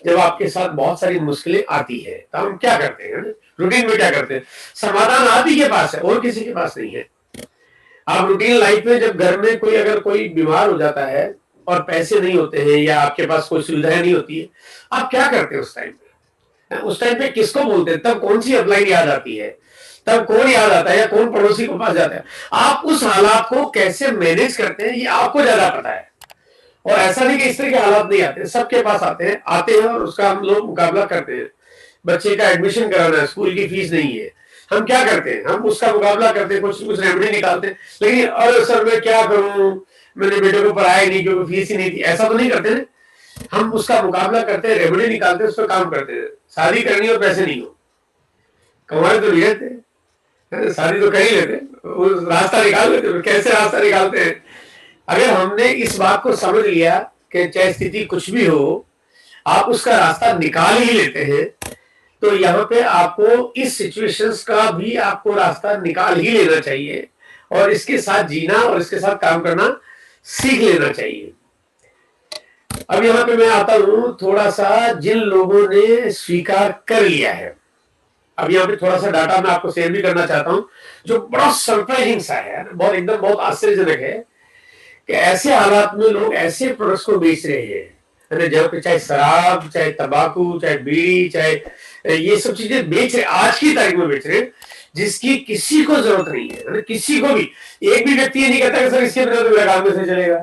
जब आपके साथ बहुत सारी मुश्किलें आती है तो हम क्या करते हैं, रूटीन में क्या करते हैं? समाधान आप ही के पास है और किसी के पास नहीं है। आप रूटीन लाइफ में जब घर में कोई अगर कोई बीमार हो जाता है और पैसे नहीं होते हैं या आपके पास कोई सुविधाएं नहीं होती है, आप क्या करते हैं उस टाइम पे? उस टाइम पे किसको बोलते हैं? तब कौन सी अपलाइन याद आती है? तब कौन याद आता है या कौन पड़ोसी को पास जाता है? आप उस हालात को कैसे मैनेज करते हैं ये आपको ज्यादा पता है। और ऐसा नहीं कि इस तरह के हालात नहीं आते, सबके पास आते हैं और उसका हम लोग मुकाबला करते हैं। बच्चे का एडमिशन कराना है, स्कूल की फीस नहीं है, हम क्या करते हैं? हम उसका मुकाबला करते हैं, कुछ रेमेडी निकालते हैं। लेकिन अरे सर मैं क्या करूं, मैंने बेटे को पढ़ाया नहीं क्योंकि फीस ही नहीं थी, ऐसा तो नहीं करते ना। हम उसका मुकाबला करते हैं, रेमेडी निकालते हैं, उस पर काम करते हैं। शादी करनी और पैसे नहीं हो, कमाए तो नहीं रहते, शादी तो कर ही लेते, रास्ता निकाल लेते। कैसे रास्ता निकालते हैं? अगर हमने इस बात को समझ लिया कि चाहे स्थिति कुछ भी हो, आप उसका रास्ता निकाल ही लेते हैं, तो यहाँ पे आपको इस सिचुएशंस का भी आपको रास्ता निकाल ही लेना चाहिए और इसके साथ जीना और इसके साथ काम करना सीख लेना चाहिए। अब यहाँ पे मैं आता हूँ थोड़ा सा जिन लोगों ने स्वीकार कर लिया है। अब यहाँ पे थोड़ा सा डाटा मैं आपको शेयर भी करना चाहता हूँ जो बड़ा सरप्राइजिंग सा है, बहुत एकदम बहुत आश्चर्यजनक है कि ऐसे हालात में लोग ऐसे प्रोडक्ट्स को बेच रहे हैं, जहाँ पे चाहे शराब, चाहे तंबाकू, चाहे बीड़ी, चाहे ये सब चीजें बेच रहे, आज की तारीख में बेच रहे हैं, जिसकी किसी को जरूरत नहीं है। किसी को भी, एक भी व्यक्ति ये नहीं कहता कि सर इसके बिना तो मेरा काम कैसे चलेगा,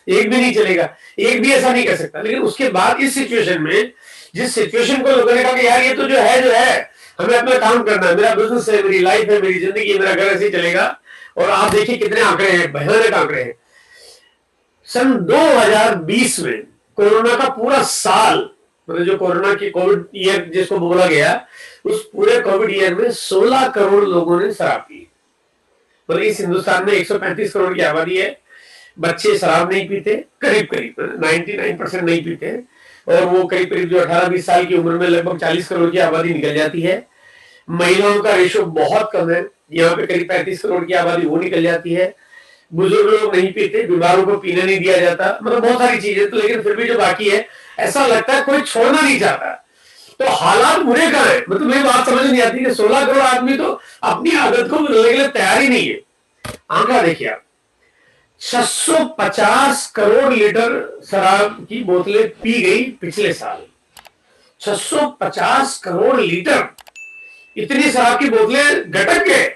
एक भी नहीं चलेगा, एक भी ऐसा नहीं कर सकता। लेकिन उसके बाद इस सिचुएशन में, जिस सिचुएशन को लोगों ने कहा कि यार ये तो जो है हमें अपना काम करना है, मेरा बिजनेस है, मेरी लाइफ है, मेरी जिंदगी है, मेरा घर ऐसे ही चलेगा। और आप देखिए कितने आंकड़े हैं, भयानक आंकड़े हैं। सन 2020 में कोरोना का पूरा साल, मतलब जो कोरोना की कोविड ईयर जिसको बोला गया, उस पूरे कोविड ईयर में 16 करोड़ लोगों ने शराब पी। मतलब इस हिंदुस्तान में 135 करोड़ की आबादी है, बच्चे शराब नहीं पीते, करीब 99% नहीं पीते। और वो करीब जो 18-20 साल की उम्र में लगभग 40 करोड़ की आबादी निकल जाती है। महिलाओं का रेशो बहुत कम है, यहाँ पे करीब 35 करोड़ की आबादी वो निकल जाती है। बुजुर्ग लोग नहीं पीते, बीमारों को पीने नहीं दिया जाता, मतलब बहुत सारी चीजें। तो लेकिन फिर भी जो बाकी है, ऐसा लगता है कोई छोड़ना नहीं चाहता। तो हालात बुरे कहां है? मतलब मेरी बात समझ नहीं आती कि 16 करोड़ आदमी तो अपनी आदत को बदलने के लिए तैयार ही नहीं है। आंकड़ा देखिए आप, 650 करोड़ लीटर शराब की बोतलें पी गई पिछले साल। 650 करोड़ लीटर, इतनी शराब की बोतलें घटक गए,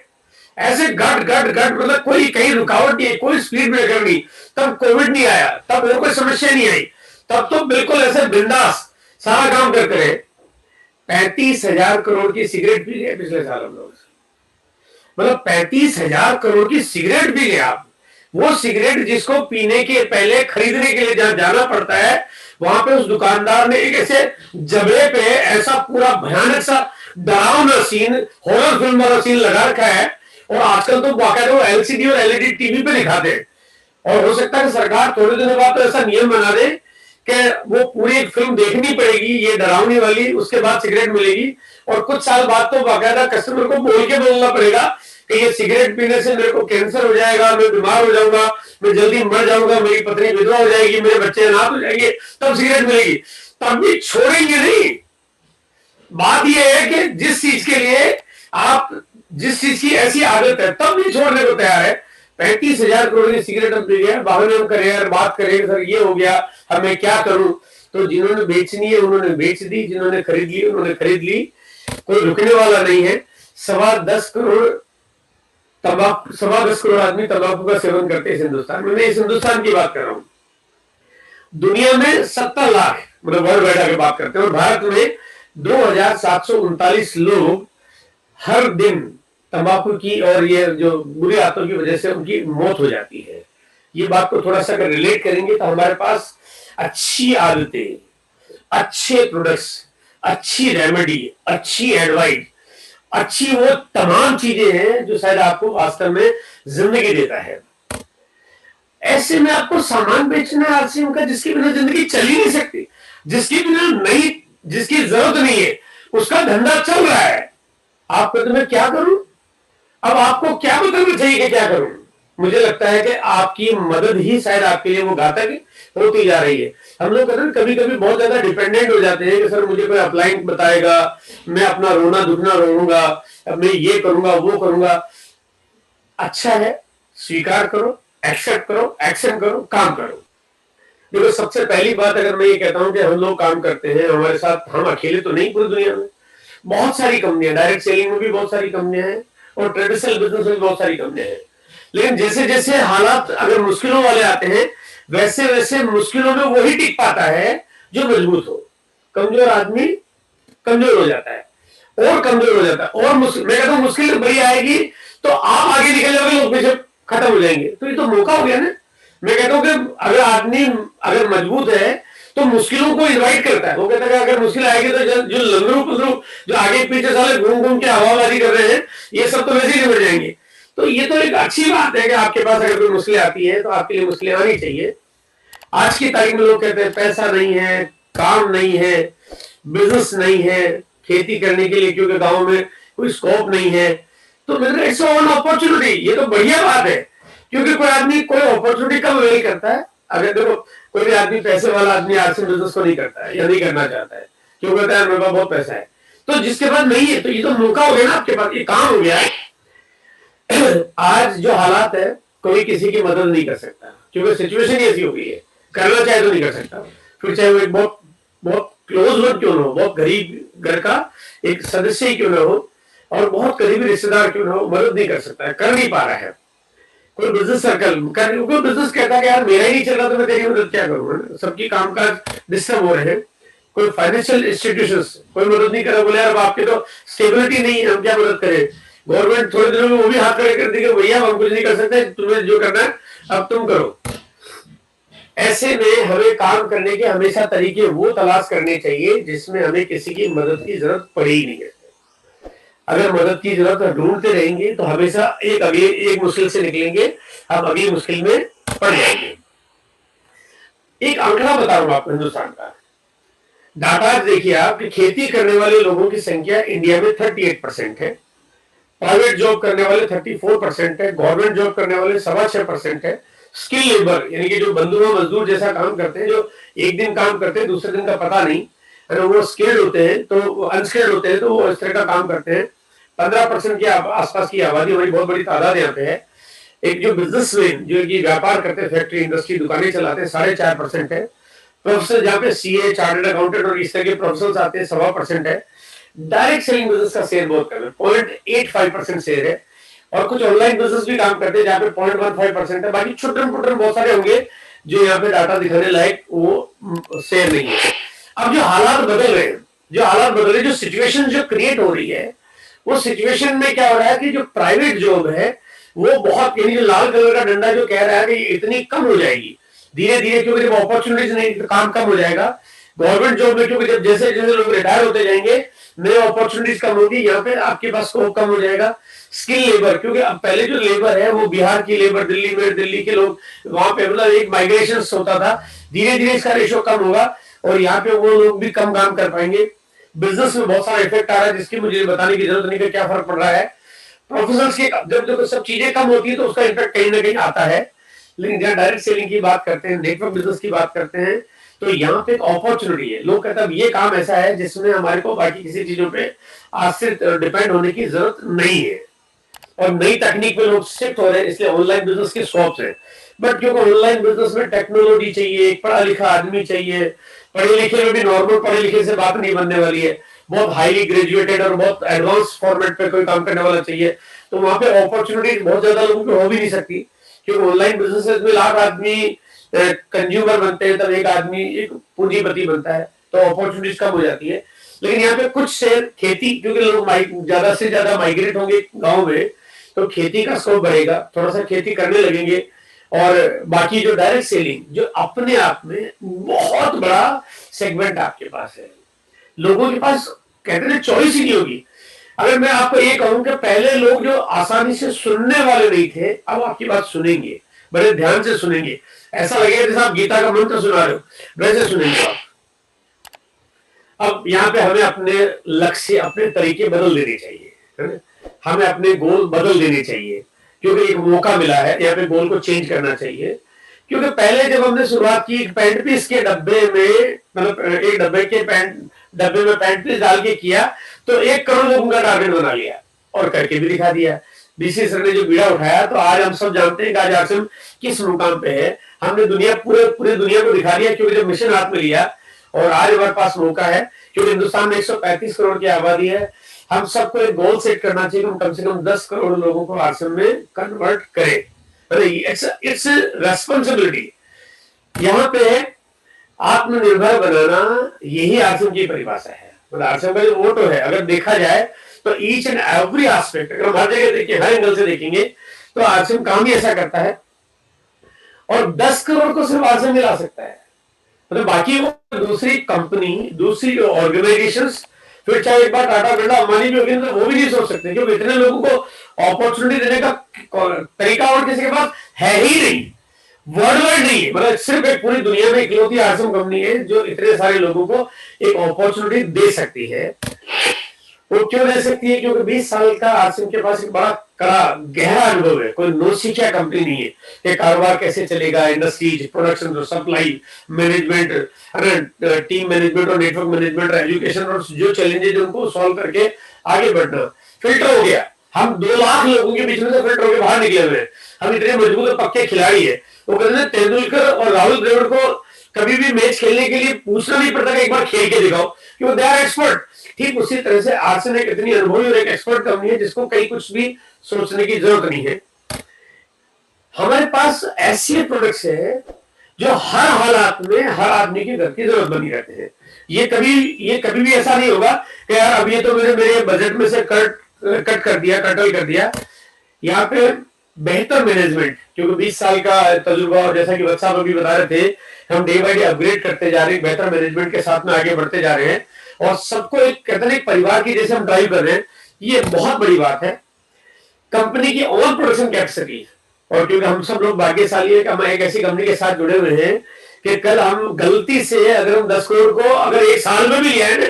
ऐसे गट गट गट, मतलब कोई कहीं रुकावट नहीं है, कोई स्पीड ब्रेकर नहीं। तब कोविड नहीं आया, तब और कोई समस्या नहीं आई, तब तो बिल्कुल ऐसे बिंदास सारा काम करते रहे। 35,000 करोड़ की सिगरेट पी गए पिछले साल हम लोग, मतलब 35,000 करोड़ की सिगरेट पी गए आप। वो सिगरेट जिसको पीने के पहले खरीदने के लिए जहां जाना पड़ता है, वहां पे उस दुकानदार ने एक ऐसे जबड़े पे ऐसा पूरा भयानक सा डरावना सीन, हॉरर फिल्म वाला सीन लगा रखा है। और आजकल तो बाकायदा वो एलसीडी और एलईडी टीवी पे दिखाते हैं। और हो सकता है कि सरकार थोड़े दिनों बाद तो ऐसा नियम बना दे कि वो पूरी एक फिल्म देखनी पड़ेगी ये डरावनी वाली, उसके बाद सिगरेट मिलेगी। और कुछ साल बाद तो बाकायदा कस्टमर को बोल के बोलना पड़ेगा कि ये सिगरेट पीने से मेरे को कैंसर हो जाएगा, मैं बीमार हो जाऊंगा, मैं जल्दी मर जाऊंगा, मेरी पत्नी विधवा हो जाएगी, मेरे बच्चे अनाथ हो जाएंगे, तब सिगरेट मिलेगी। तब भी छोड़ेंगे नहीं। बात यह है कि जिस चीज के लिए आप, जिस चीज की ऐसी आदत है, तब भी छोड़ने को तैयार है। 35,000 करोड़ की सिगरेट हम पी गए, बाद में हम करें बात करें सर ये हो गया, अब मैं क्या करूं? तो जिन्होंने बेचनी है उन्होंने बेच दी, जिन्होंने खरीद ली उन्होंने खरीद ली, कोई रुकने वाला नहीं है। 10.25 करोड़ तंबाकू, 10.25 करोड़ आदमी तंबाकू का सेवन करते हैं इस हिंदुस्तान में। मैं इस हिंदुस्तान की बात कर रहा हूं। दुनिया में 70 लाख, मतलब वर्ल्ड वाइड की बात करते हैं, और भारत में 2,739 लोग हर दिन तंबाकू की और ये जो बुरी आदतों की वजह से उनकी मौत हो जाती है। ये बात को थोड़ा सा अगर रिलेट करेंगे तो हमारे पास अच्छी आदतें, अच्छे प्रोडक्ट्स, अच्छी रेमेडी, अच्छी एडवाइस, अच्छी वो तमाम चीजें हैं जो शायद आपको वास्तव में जिंदगी देता है। ऐसे में आपको सामान बेचना है आरसीएम का, जिसके बिना जिंदगी चल ही नहीं सकती, जिसकी बिना नहीं, जिसकी जरूरत नहीं है, उसका धंधा चल रहा है। आप कहते मैं क्या करूं? अब आपको क्या बताना चाहिए कि क्या करूं? मुझे लगता है कि आपकी मदद ही शायद आपके लिए वो घातक होती जा रही है। हम लोग कहते हैं कभी कभी बहुत ज्यादा डिपेंडेंट हो जाते हैं कि सर मुझे कोई अपलाइन बताएगा, मैं अपना रोना दुखना रोऊंगा, मैं ये करूंगा वो करूंगा। अच्छा है, स्वीकार करो, एक्सेप्ट करो, एक्शन करो, काम करो। देखो सबसे पहली बात अगर मैं ये कहता हूं कि हम लोग काम करते हैं, हमारे साथ हम अकेले तो नहीं, पूरी दुनिया में बहुत सारी कंपनियां, डायरेक्ट सेलिंग में भी बहुत सारी कंपनियां हैं और ट्रेडिशनल बिजनेस में भी बहुत सारी कंपनियां हैं। लेकिन जैसे जैसे हालात अगर मुश्किलों वाले आते हैं, वैसे वैसे मुश्किलों में वही टिक पाता है जो मजबूत हो। कमजोर आदमी कमजोर हो जाता है और कमजोर हो जाता है और मैं कहता हूं मुश्किल बड़ी आएगी तो आप आगे निकल जाओगे, लोग पीछे खत्म हो जाएंगे। तो ये तो मौका हो गया ना। मैं कहता हूं कि अगर आदमी अगर मजबूत है तो मुश्किलों को इनवाइट करता है। वो कहता है अगर मुश्किल आएगी तो जो लंगरू पुंगरू जो आगे पीछे साले घूम घूम के हवाबाजी कर रहे हैं, ये सब तो वैसे ही निकल जाएंगे। तो ये तो एक अच्छी बात है कि आपके पास अगर कोई मुश्किलें आती है तो आपके लिए मुश्किलें आनी चाहिए। आज की तारीख में लोग कहते हैं पैसा नहीं है, काम नहीं है, बिजनेस नहीं है खेती करने के लिए क्योंकि गांव में कोई स्कोप नहीं है। तो मेरे इट्स ऑन अपॉर्चुनिटी, ये तो बढ़िया बात है। क्योंकि कोई आदमी कोई अपॉर्चुनिटी कब अवेल करता है? अगर देखो कोई भी आदमी पैसे वाला आदमी आज से बिजनेस को नहीं करता है या नहीं करना चाहता है, क्यों कहता है मेरे पास बहुत पैसा है। तो जिसके पास नहीं है तो ये तो मौका हो गया ना आपके पास, ये काम हो गया है। आज जो हालात है कोई किसी की मदद नहीं कर सकता क्योंकि सिचुएशन ही ऐसी हो गई है। करना चाहे तो नहीं कर सकता, फिर चाहे वो एक बहुत बहुत क्लोज वन क्यों ना हो, बहुत गरीब घर का एक सदस्य ही क्यों ना हो और बहुत करीबी रिश्तेदार क्यों ना हो, मदद नहीं कर सकता है, कर नहीं पा रहा है। कोई बिजनेस सर्कल कोई बिजनेस कहता है यार मेरा ही नहीं चल रहा तो मैं तेरी मदद क्या करूंगा, सबकी कामकाज डिस्टर्ब हो रहे हैं। कोई फाइनेंशियल इंस्टीट्यूशंस कोई मदद नहीं कर रहा, बोले यार आपकी तो स्टेबिलिटी नहीं है, हम क्या मदद करें। गवर्नमेंट थोड़े दिनों में वो भी हाथ खड़े कर देगी, भैया हम कुछ नहीं कर सकते, तुम्हें जो करना है अब तुम करो। ऐसे में हमें काम करने के हमेशा तरीके वो तलाश करने चाहिए जिसमें हमें किसी की मदद की जरूरत पड़े ही नहीं है। अगर मदद की जरूरत ढूंढते रहेंगे तो हमेशा एक मुश्किल से निकलेंगे, हम अगली मुश्किल में पड़ जाएंगे। एक आंकड़ा बताऊंगा आपको हिंदुस्तान का डाटा देखिए आप कि खेती करने वाले लोगों की संख्या इंडिया में 38% है, प्राइवेट जॉब करने वाले 34% है, गवर्नमेंट जॉब करने वाले 6.25% है। स्किल लेबर यानी कि जो बंधुआ मजदूर जैसा काम करते हैं, जो एक दिन काम करते हैं दूसरे दिन का पता नहीं, अगर वो स्किल्ड होते हैं तो अनस्किल्ड होते हैं तो वो इस तरह का काम करते हैं। 15% के आसपास की आबादी हमारी बहुत बड़ी तादाद यहाँ पे है। एक जो बिजनेसमैन जो कि व्यापार करते हैं, फैक्ट्री इंडस्ट्री दुकानें चलाते हैं, 4.5% है। प्रोफेसर जहाँ पे सीए चार्टर्ड अकाउंटेंट और इस तरह के प्रोफेसर आते हैं 1.25% है। डायरेक्ट सेलिंग बिजनेस का शेयर बहुत कम है, 0.85% शेयर है। और कुछ ऑनलाइन बिजनेस भी काम करते हैं जहाँ पे 0.15% है। बाकी छोटे मोटे बहुत सारे होंगे जो यहाँ पे डाटा दिखाने लायक वो शेयर नहीं है। अब जो हालात बदल रहे हैं, जो सिचुएशन जो क्रिएट हो रही है, वो सिचुएशन में क्या हो रहा है कि जो प्राइवेट जॉब है वो बहुत, यानी जो लाल कलर का डंडा जो कह रहा है कि इतनी कम हो जाएगी धीरे धीरे, क्योंकि जब अपॉर्चुनिटीज नहीं तो काम कम हो जाएगा। गवर्नमेंट जॉब में क्योंकि जब जैसे जैसे लोग रिटायर होते जाएंगे नए अपॉर्चुनिटीज कम होगी, यहाँ पे आपके पास स्कोप कम हो जाएगा। स्किल लेबर, क्योंकि अब पहले जो लेबर है वो बिहार की लेबर दिल्ली में, दिल्ली के लोग वहां पे मतलब एक माइग्रेशन होता था, धीरे धीरे इसका रेशो कम होगा और यहाँ पे वो लोग भी कम काम कर पाएंगे। बिजनेस में बहुत सारा इफेक्ट आ रहा है जिसकी मुझे बताने की जरूरत नहीं कि क्या फर्क पड़ रहा है। प्रोफेशनल्स के जब सब चीजें कम होती है तो उसका इफेक्ट कहीं ना कहीं आता है। लेकिन जहाँ डायरेक्ट सेलिंग की बात करते हैं, नेटवर्क बिजनेस की बात करते हैं, तो यहाँ पे एक अपॉर्चुनिटी है। लोग कहते हैं ये काम ऐसा है जिसमें हमारे को बाकी किसी चीजों पे आश्रित डिपेंड होने की जरूरत नहीं है और नई तकनीक पे लोग शिफ्ट हो रहे हैं, इसलिए ऑनलाइन बिजनेस के स्कोप्स है। बट क्योंकि ऑनलाइन बिजनेस में टेक्नोलॉजी चाहिए, एक पढ़ा लिखा आदमी चाहिए। पढ़े लिखे में भी नॉर्मल पढ़े लिखे से बात नहीं बनने वाली है, बहुत हाईली ग्रेजुएटेड और बहुत एडवांस फॉर्मेट पे कोई काम करने वाला चाहिए। तो वहां पे अपॉर्चुनिटी बहुत ज्यादा लोगों की हो भी नहीं सकती, क्योंकि ऑनलाइन बिजनेस में लाख आदमी कंज्यूमर बनते हैं तब एक आदमी एक पूंजीपति बनता है, तो अपॉर्चुनिटीज कम हो जाती है। लेकिन यहाँ पे कुछ शेयर खेती, क्योंकि लोग ज्यादा से ज्यादा माइग्रेट होंगे गाँव में, तो खेती का स्कोप बढ़ेगा, थोड़ा सा खेती करने लगेंगे। और बाकी जो डायरेक्ट सेलिंग जो अपने आप में बहुत बड़ा सेगमेंट आपके पास है, लोगों के पास कहते हैं चॉइस ही नहीं होगी। अगर मैं आपको ये कहूं कि पहले लोग जो आसानी से सुनने वाले नहीं थे, अब आपकी बात सुनेंगे, बड़े ध्यान से सुनेंगे। ऐसा लगेगा जैसे आप गीता का मंत्र सुना रहे हो, वैसे सुनेंगे आप। अब यहाँ पे हमें अपने लक्ष्य, अपने तरीके बदल देने चाहिए, हमें अपने गोल बदल देने चाहिए। क्योंकि एक मौका मिला है, यहाँ पे गोल को चेंज करना चाहिए। क्योंकि पहले जब हमने शुरुआत की पैंट पीस के डब्बे में, मतलब एक डब्बे में पैंट पीस डाल के किया, तो 1 करोड़ लोगों का टारगेट बना लिया और करके भी दिखा दिया। बीसी सर ने जो बीड़ा उठाया, तो आज हम सब जानते हैं कि आज आसिम किस मुकाम पे है। हमने पूरे दुनिया को दिखा दिया, क्योंकि जब मिशन हाथ में लिया, और आज हमारे पास मौका है, क्योंकि हिंदुस्तान में 135 करोड़ की आबादी है। हम सबको एक गोल सेट करना चाहिए कि हम कम से कम 10 करोड़ लोगों को आसिम में कन्वर्ट करें। It's responsibility. यहाँ पे आत्मनिर्भर बनाना, यही आसिम की परिभाषा है। मतलब आसिम का जो मोटो है, अगर देखा जाए तो ईच एंड एवरी एस्पेक्ट, अगर हम हर जगह देखें, हर एंगल से देखेंगे, तो आसिम काम ही ऐसा करता है। और 10 करोड़ को सिर्फ आसिम मिला सकता है। मतलब बाकी वो दूसरी कंपनी, दूसरी ऑर्गेनाइजेशंस, फिर चाहे एक बार टाटा बिरला अंबानी भी होगी, तो वो भी नहीं सोच सकते, क्योंकि इतने लोगों को अपॉर्चुनिटी देने का तरीका और किसी के पास है ही नहीं, वर्ल्ड वाइड नहीं है। मतलब सिर्फ एक पूरी दुनिया में इकलौती आसिम कंपनी है जो इतने सारे लोगों को एक अपॉर्चुनिटी दे सकती है। वो क्यों दे सकती है? क्योंकि 20 साल का आसिम के पास एक बड़ा कड़ा गहरा अनुभव है। कोई नौसिखिया कंपनी नहीं है कि कारोबार कैसे चलेगा, industries, production, supply, management, team management और नेटवर्क मैनेजमेंट, एजुकेशन, और जो चैलेंजेस उनको सॉल्व करके आगे बढ़ना। फिल्टर हो गया, हम 2 लाख लोगों के बीच में से फिल्टर होकर बाहर निकले हुए हैं। हम इतने मजबूत और पक्के खिलाड़ी है। वो कहते हैं तेंदुलकर और राहुल द्रविड़ को कभी भी मैच खेलने के लिए पूछना नहीं पड़ता कि एक बार खेल के दिखाओ, क्योंकि दे आर एक्सपर्ट। ठीक उसी तरह से आर्सन एक इतनी अनुभवी और एक एक्सपर्ट कंपनी है जिसको कहीं कुछ भी सोचने की जरूरत नहीं है। हमारे पास ऐसे प्रोडक्ट्स है जो हर हालात में हर आदमी के घर की जरूरत बनी रहते हैं। ये कभी भी ऐसा नहीं होगा कि यार अब ये तो मेरे बजट में से कटल कर दिया। यहाँ पे बेहतर मैनेजमेंट, क्योंकि 20 साल का तजुर्बा, और जैसा कि वत्स साहब अभी बता रहे थे, हम डे बाय डे अपग्रेड करते जा रहे हैं, बेहतर मैनेजमेंट के साथ में आगे बढ़ते जा रहे हैं, और सबको एक कहते हैं परिवार की जैसे हम ड्राइव कर रहे हैं। ये बहुत बड़ी बात है। कंपनी की ओन प्रोडक्शन कैपेसिटी, और क्योंकि हम सब लोग भाग्यशाली है कि हम एक ऐसी कंपनी के साथ जुड़े हुए हैं कि कल हम गलती से अगर हम 10 करोड़ को अगर एक साल में भी लिया है,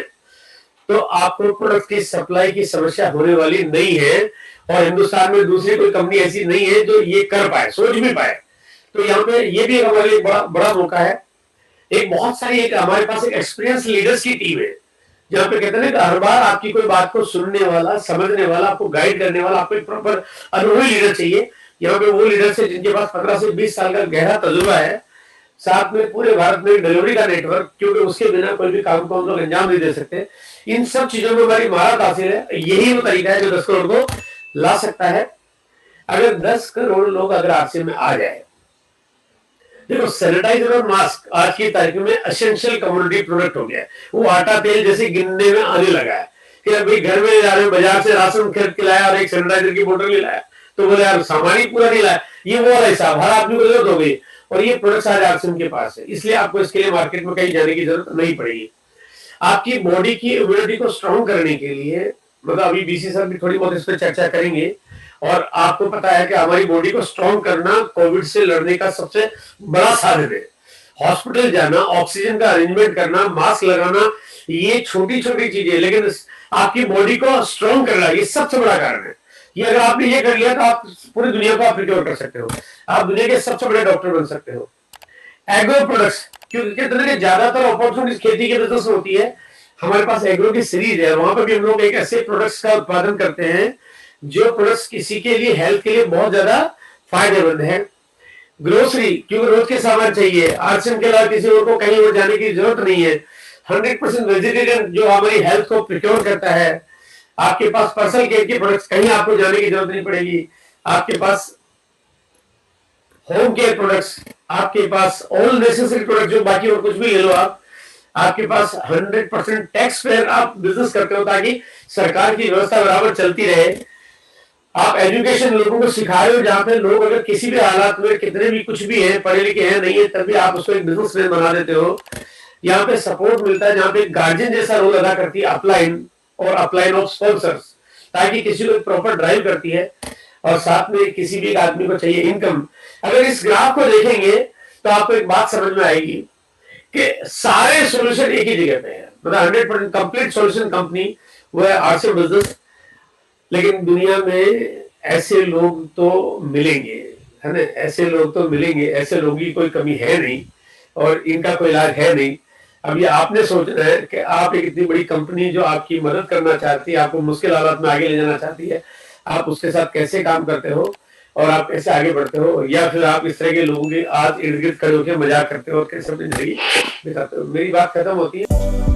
तो आपको प्रोडक्ट की सप्लाई की समस्या होने वाली नहीं है। और हिंदुस्तान में दूसरी कोई कंपनी ऐसी नहीं है जो ये कर पाए, सोच भी पाए। तो यहाँ पे ये भी हमारे लिए बड़ा मौका है। एक बहुत सारी हमारे पास एक एक्सपीरियंस लीडर्स की टीम है, जहाँ पे कहते हैं कि हर बार आपकी कोई बात को सुनने वाला, समझने वाला, आपको गाइड करने वाला, आपको एक प्रॉपर अनुभवी लीडर चाहिए। यहाँ पे वो लीडर्स है जिनके पास 15 से 20 साल का गहरा तजुर्बा है, साथ में पूरे भारत में डिलीवरी का नेटवर्क, क्योंकि उसके बिना कोई भी काम को हम लोग अंजाम नहीं दे सकते। इन सब चीजों में हमारी महारत हासिल है। यही वो तरीका है जो 10 करोड़ को ला सकता है। अगर 10 करोड़ लोग अगर आरसी में आ जाए, देखो सैनिटाइजर और मास्क आज की तारीख में एसेंशियल कमोडिटी प्रोडक्ट हो गया है। वो आटा तेल जैसे गिनने में आने लगा है कि अभी घर में जा रहे हैं, बाजार से राशन खरीद के लाया और एक सैनिटाइजर की बोतल नहीं लाया, तो बोले यार सामान ही पूरा नहीं लाया। ये वो वाला हिसाब हर आदमी को जरूरत हो गई, और ये प्रोडक्ट आज आरसीएम के पास है, इसलिए आपको इसके लिए मार्केट में कहीं जाने की जरूरत नहीं पड़ेगी। आपकी बॉडी की इम्यूनिटी को स्ट्रॉन्ग करने के लिए, मतलब अभी बीसी सर भी थोड़ी बहुत इस पर चर्चा करेंगे, और आपको पता है कि हमारी बॉडी को स्ट्रॉन्ग करना कोविड से लड़ने का सबसे बड़ा साधन है। हॉस्पिटल जाना, ऑक्सीजन का अरेंजमेंट करना, मास्क लगाना, ये छोटी छोटी चीजें, लेकिन आपकी बॉडी को स्ट्रॉन्ग करना ये सबसे बड़ा कारण है। ये अगर आपने ये कर लिया तो आप पूरी दुनिया को आप प्रिक्योर कर सकते हो, आप दुनिया के सबसे बड़े डॉक्टर बन सकते हो। एग्रो प्रोडक्ट्स, क्योंकि ज्यादातर अपॉर्चुनिटीज खेती के बिजनेस में होती है। हमारे पास एग्रो की सीरीज है, वहां पर भी हम लोग एक ऐसे प्रोडक्ट्स का उत्पादन करते हैं जो प्रोडक्ट्स किसी के लिए, हेल्थ के लिए बहुत ज्यादा फायदेमंद है। ग्रोसरी, क्योंकि रोज के सामान चाहिए, आरसीएम के अलावा किसी और को कहीं और जाने की जरूरत नहीं है। 100% वेजिटेरियन जो हमारी हेल्थ को प्रिक्योर करता है। आपके पास पर्सनल केयर के प्रोडक्ट्स, कहीं आपको जाने की जरूरत नहीं पड़ेगी। आपके पास होम केयर प्रोडक्ट्स, आपके पास ऑल नेसेसरी प्रोडक्ट, जो बाकी और कुछ भी ले लो आप। आपके पास 100% टैक्स पेयर आप बिजनेस करते हो ताकि सरकार की व्यवस्था बराबर चलती रहे। आप एजुकेशन लोगों को सिखा रहे हो, जहां पे लोग अगर किसी भी हालात में कितने भी कुछ भी है, पढ़े लिखे हैं नहीं है, तभी आप उसको एक बिजनेसमैन बना देते हो। यहाँ पे सपोर्ट मिलता है, जहां पे गार्जियन जैसा रोल अदा करती है अपलाइन और अपलाइन ऑफ स्पॉन्सर्स, ताकि किसी को प्रॉपर ड्राइव करती है। और साथ में किसी भी आदमी को चाहिए इनकम। अगर इस ग्राफ को देखेंगे तो आपको एक बात समझ में आएगी कि सारे सॉल्यूशन एक ही जगह पे है। मतलब 100% कंप्लीट सॉल्यूशन कंपनी वो है आरसीएम बिजनेस। लेकिन दुनिया में ऐसे लोग तो मिलेंगे, है ना? ऐसे लोग तो मिलेंगे, ऐसे लोगों की कोई कमी है नहीं और इनका कोई इलाज है नहीं। अब ये आपने सोचना है कि आप एक इतनी बड़ी कंपनी जो आपकी मदद करना चाहती है, आपको मुश्किल हालात में आगे ले जाना चाहती है, आप उसके साथ कैसे काम करते हो और आप कैसे आगे बढ़ते हो, या फिर आप इस तरह के लोगों के आज इर्द गिर्द खड़े होकर मजाक करते हो और कैसे अपनी जिंदगी बिताते हो। मेरी बात खत्म होती है।